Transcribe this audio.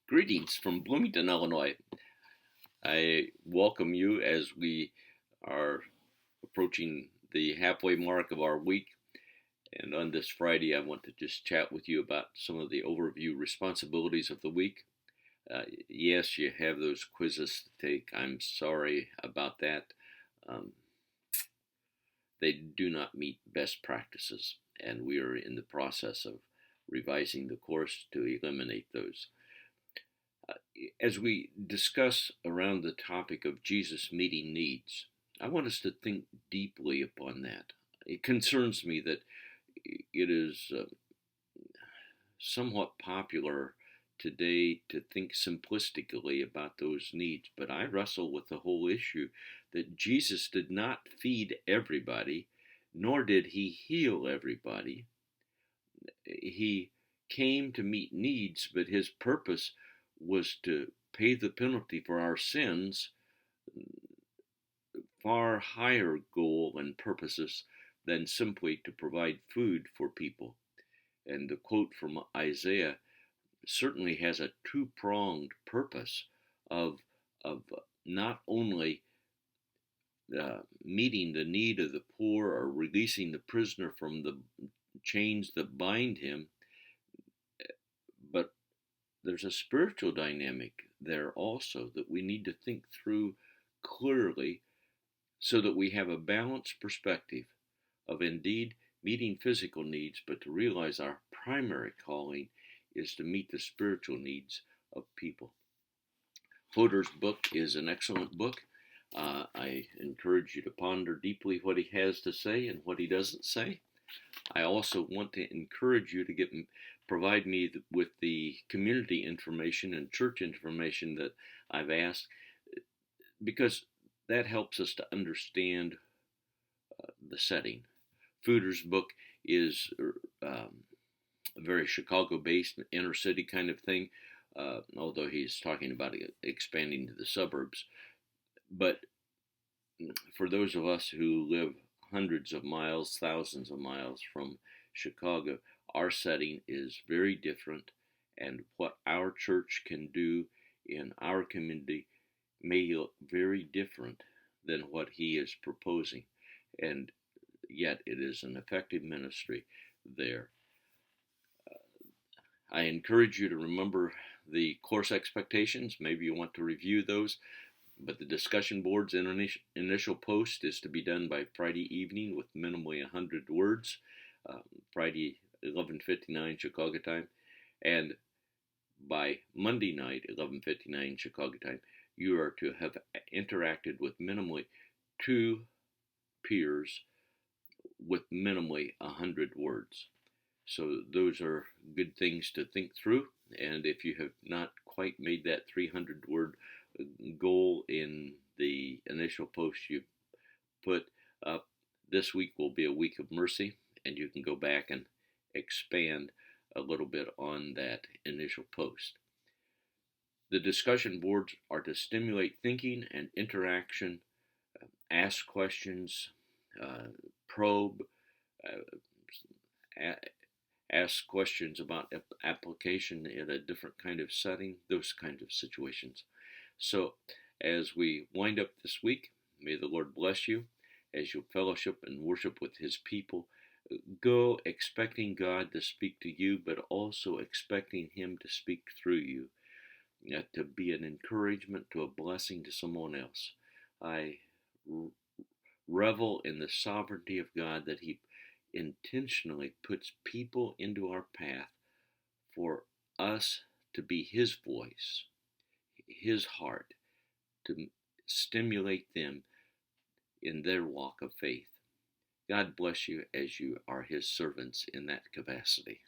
Greetings from Bloomington, Illinois. I welcome you as we are approaching the halfway mark of our week. And on this Friday, I want to just chat with you about some of the overview responsibilities of the week. Yes, you have those quizzes to take. I'm sorry about that. Um, they do not meet best practices, and we are in the process of revising the course to eliminate those. Uh, as we discuss around the topic of Jesus meeting needs, I want us to think deeply upon that. It concerns me that it is somewhat popular today to think simplistically about those needs, but I wrestle with the whole issue that Jesus did not feed everybody, nor did he heal everybody. He came to meet needs, but his purpose was to pay the penalty for our sins, far higher goal and purposes than simply to provide food for people. And the quote from Isaiah certainly has a two-pronged purpose of not only meeting the need of the poor or releasing the prisoner from the chains that bind him, but there's a spiritual dynamic there also that we need to think through clearly so that we have a balanced perspective of indeed meeting physical needs, but to realize our primary calling is to meet the spiritual needs of people. Fodor's book is an excellent book. I encourage you to ponder deeply what he has to say and what he doesn't say. I also want to encourage you to provide me with the community information and church information that I've asked, because that helps us to understand the setting. Fodor's book is a very Chicago-based, inner-city kind of thing, although he's talking about expanding to the suburbs. But for those of us who live hundreds of miles, thousands of miles from Chicago, our setting is very different, and what our church can do in our community may look very different than what he is proposing, and yet it is an effective ministry there. I encourage you to remember the course expectations. Maybe you want to review those, but the discussion board's initial post is to be done by Friday evening with minimally 100 words, Friday 11:59 Chicago time, and by Monday night 11:59 Chicago time, you are to have interacted with minimally 2 peers with minimally 100 words. So those are good things to think through. And if you have not quite made that 300 word goal in the initial post you put up, this week will be a week of mercy, and you can go back and expand a little bit on that initial post. The discussion boards are to stimulate thinking and interaction, ask questions, probe, ask questions about application in a different kind of setting, those kinds of situations. So, as we wind up this week, may the Lord bless you as you fellowship and worship with His people. Go expecting God to speak to you, but also expecting Him to speak through you, to be an encouragement, to a blessing to someone else. I revel in the sovereignty of God that He intentionally puts people into our path for us to be His voice, His heart, to stimulate them in their walk of faith. God bless you as you are His servants in that capacity.